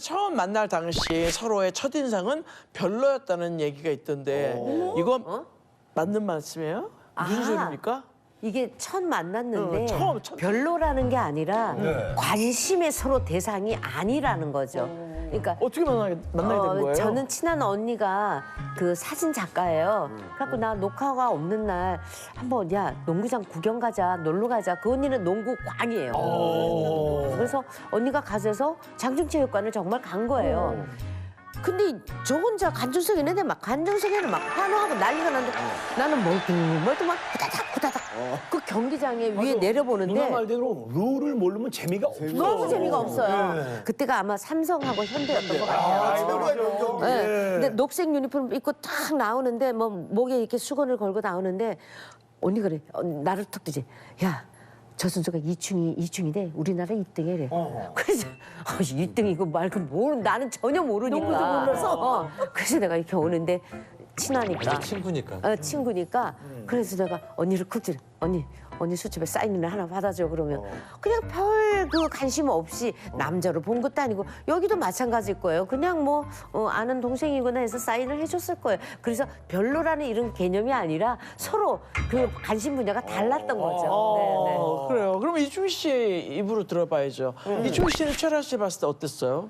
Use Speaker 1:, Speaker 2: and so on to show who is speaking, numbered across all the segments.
Speaker 1: 처음 만날 당시 서로의 첫인상은 별로였다는 얘기가 있던데 이건 맞는 말씀이에요? 무슨 소리입니까?
Speaker 2: 이게 첫 만났는데
Speaker 1: 첫.
Speaker 2: 별로라는 게 아니라 관심의 서로 대상이 아니라는 거죠. 그러니까
Speaker 1: 어떻게 만나게 된 거예요?
Speaker 2: 저는 친한 언니가 그 사진 작가예요. 그래갖고 나 녹화가 없는 날 한번 야 농구장 구경 가자, 놀러 가자. 그 언니는 농구 광이에요. 그래서 언니가 가셔서 장충체육관을 정말 간 거예요. 근데 저 혼자 관중석에 있는데 막 관중석에는 막 환호하고 난리가 났는데 나는 멀뚱멀뚱 막 후다닥 그 경기장에 위에 내려보는데
Speaker 3: 누나 말대로 룰을 모르면 재미가 없어.
Speaker 2: 너무 재미가 없어요. 그때가 아마 삼성하고 현대였던 것 같아요. 네. 근데 녹색 유니폼 입고 탁 나오는데 뭐 목에 이렇게 수건을 걸고 나오는데 언니가 그래 나를 탁 뜨지. 야. 저 선수가 2층인데 우리나라 2등이래. 그래서 2등이고 말고 뭘 나는 전혀 모르니까. 농구도 몰라서. 그래서 내가 이렇게 오는데 친하니까.
Speaker 4: 친구니까.
Speaker 2: 친구니까. 그래서 내가 언니를 쿡 찌르. 언니 수첩에 사인을 하나 받아줘 그러면 그냥 별 그 관심 없이 남자로 본 것도 아니고 여기도 마찬가지일 거예요. 그냥 뭐 아는 동생이구나 해서 사인을 해줬을 거예요. 그래서 별로라는 이런 개념이 아니라 서로 그 관심 분야가 달랐던 거죠. 네.
Speaker 1: 그래요. 그럼 이충희 씨 입으로 들어봐야죠. 이충희 씨는 최라 씨 봤을 때 어땠어요?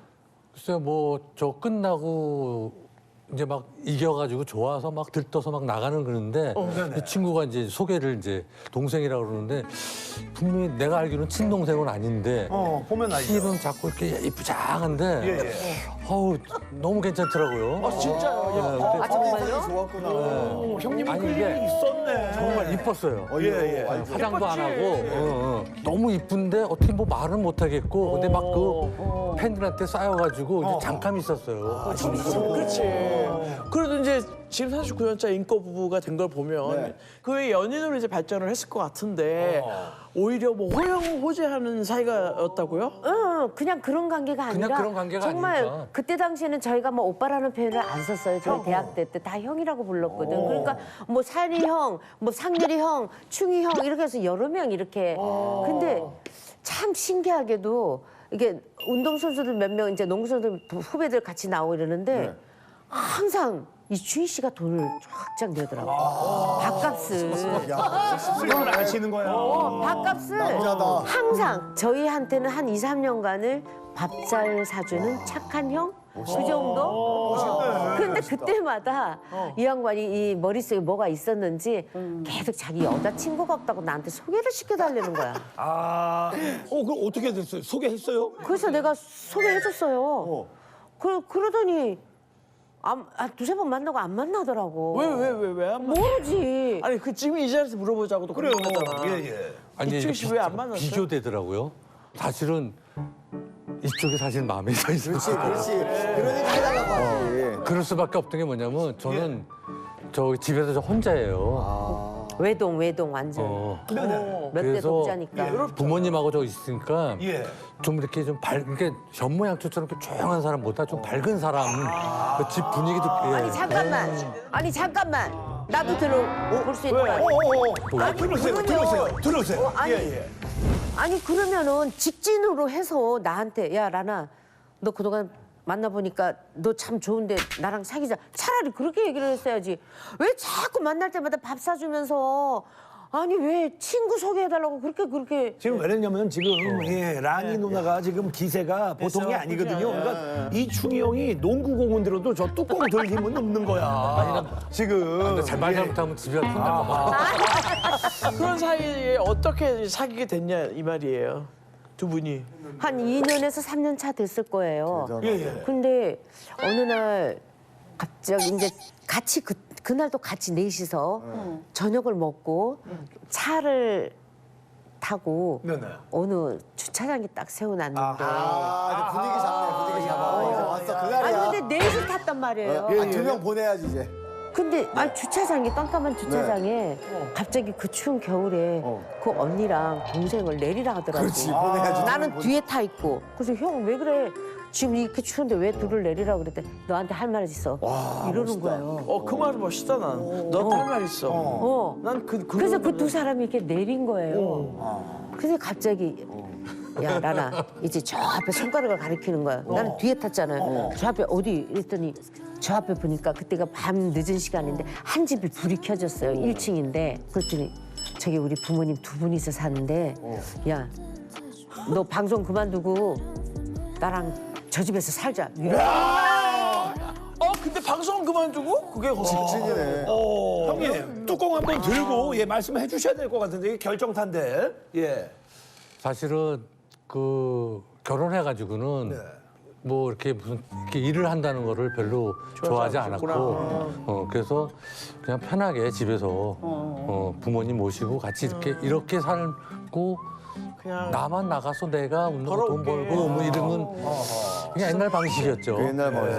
Speaker 4: 글쎄요, 뭐 저 끝나고 이제 막 이겨가지고 좋아서 막 들떠서 막 나가는 그러는데 그 친구가 이제 소개를 이제 동생이라고 그러는데 분명히 내가 알기로는 친동생은 아닌데
Speaker 3: 보면 알죠.
Speaker 4: 실은 자꾸 이렇게 이쁘장한데 어우 너무 괜찮더라고요.
Speaker 1: 진짜요?
Speaker 2: 아 정말요?
Speaker 5: 좋았구나.
Speaker 3: 형님
Speaker 4: 아니,
Speaker 3: 그
Speaker 4: 이게
Speaker 3: 일이 있었네.
Speaker 4: 정말 이뻤어요.
Speaker 3: 예.
Speaker 4: 화장도 안 하고 너무 이쁜데 어떻게 뭐 말은 못 하겠고 근데 막 그 팬들한테 쌓여가지고 이제 잠깐 있었어요.
Speaker 1: 그렇지. 그래도 이제 지금 39년차 인권 부부가 된 걸 보면 그 외에 연인으로 이제 발전을 했을 것 같은데 오히려 뭐 호영호재하는 사이가였다고요?
Speaker 2: 그냥 그런 관계가 아니라
Speaker 4: 그냥 그런 관계가
Speaker 2: 정말
Speaker 4: 아니니까.
Speaker 2: 그때 당시에는 저희가 뭐 오빠라는 표현을 안 썼어요. 저희 대학 때 다 형이라고 불렀거든. 그러니까 뭐 산이 형, 뭐 상렬이 형, 충이 형 이렇게 해서 여러 명 이렇게. 근데 참 신기하게도 이게 운동선수들 몇 명 이제 농구선수들 후배들 같이 나오고 이러는데 항상 이충희 씨가 돈을 쫙쫙 내더라고. 밥값을.
Speaker 3: 술을 아시는 거야.
Speaker 2: 밥값을
Speaker 5: 남자다.
Speaker 2: 항상 저희한테는 한 2, 3년간을 밥 잘 사주는 착한 형? 그 정도? 그런데 그때마다 이 양반이 이 머릿속에 뭐가 있었는지 계속 자기 여자친구가 없다고 나한테 소개를 시켜달라는 거야.
Speaker 3: 그럼 어떻게 됐어요? 소개했어요?
Speaker 2: 그래서 내가 소개해줬어요. 그러더니 두세 번 만나고 안 만나더라고.
Speaker 1: 왜 안 만나?
Speaker 2: 모르지.
Speaker 1: 아니 그 지금 이 자리에서 물어보자고도 그런 거잖아.
Speaker 3: 예.
Speaker 4: 아니
Speaker 1: 이충희 씨 왜 안 만났어요?
Speaker 4: 비교되더라고요. 사실은 이쪽이 사실 마음에 서 있어요.
Speaker 5: 그렇지. 그러니까 해달라고 하지.
Speaker 4: 그럴 수밖에 없던 게 뭐냐면 저는 저 집에서 저 혼자예요.
Speaker 2: 외동 완전. 몇 대
Speaker 4: 그래서
Speaker 2: 독자니까.
Speaker 4: 부모님하고 저 있으니까
Speaker 3: 예.
Speaker 4: 좀 이렇게 좀 이렇게 현모양처처럼 이렇게 조용한 사람보다 좀 밝은 사람, 그 집 분위기도
Speaker 2: 아니 잠깐만. 나도 들어볼 수 있는 거야.
Speaker 3: 들으세요.
Speaker 2: 아니, 아니 그러면은 직진으로 해서 나한테 야 라나 너 그동안 만나보니까 너 참 좋은데 나랑 사귀자. 차라리 그렇게 얘기를 했어야지. 왜 자꾸 만날 때마다 밥 사주면서 아니 왜 친구 소개해달라고 그렇게
Speaker 3: 지금 왜냐면 지금 라니 누나가 지금 기세가 보통이 아니거든요. 그러니까 이충희 형이 농구공은 들어도 저 뚜껑 들 힘은 없는 거야. 지금
Speaker 4: 말 잘못하면 집에 가서 혼나고
Speaker 1: 그런 사이에 어떻게 사귀게 됐냐 이 말이에요. 두 분이.
Speaker 2: 한 2년에서 3년 차 됐을 거예요.
Speaker 3: 예.
Speaker 2: 근데 어느 날 갑자기 이제 같이 그날도 같이 넷이서 저녁을 먹고 차를 타고
Speaker 3: 네네.
Speaker 2: 어느 주차장에 딱 세워놨는데
Speaker 5: 분위기 잡네, 분위기 잡아. 왔어, 그날이야.
Speaker 2: 아니 근데 넷이 탔단 말이에요.
Speaker 5: 2명 보내야지, 이제.
Speaker 2: 근데 주차장에 깜깜한 주차장에 갑자기 그 추운 겨울에 그 언니랑 동생을 내리라 하더라고.
Speaker 5: 그렇지, 보내야지.
Speaker 2: 나는 뒤에 타 있고. 그래서 형 왜 그래? 지금 이렇게 추운데 왜 둘을 내리라 그랬대. 너한테 할 말 있어. 이러는 거예요.
Speaker 1: 그 말은 멋있다 난. 너한테 할 말 있어. 난
Speaker 2: 그래서 그 두 사람이 이렇게 내린 거예요. 그래서 갑자기 야 라나 이제 저 앞에 손가락을 가리키는 거야. 나는 뒤에 탔잖아요. 저 앞에 어디 이랬더니 저 앞에 보니까 그때가 밤 늦은 시간인데 한 집이 불이 켜졌어요. 1층인데 그랬더니 저기 우리 부모님 두 분이서 사는데 야 너 방송 그만두고 나랑 저 집에서 살자.
Speaker 1: 근데 방송 그만두고 그게
Speaker 5: 직진이네.
Speaker 3: 형님 뚜껑 한번 들고 예 말씀해 주셔야 될 것 같은데 이게 결정타인데 예.
Speaker 4: 사실은 그 결혼해가지고는 뭐 이렇게 무슨 이렇게 일을 한다는 거를 별로 좋아하지 않았고 그래서 그냥 편하게 집에서 부모님 모시고 같이 이렇게 살고
Speaker 1: 그냥
Speaker 4: 나만 나가서 내가 돈
Speaker 1: 벌어올게.
Speaker 4: 벌고 뭐 이런 건 그냥 옛날 방식이었죠.
Speaker 5: 그 옛날 방식.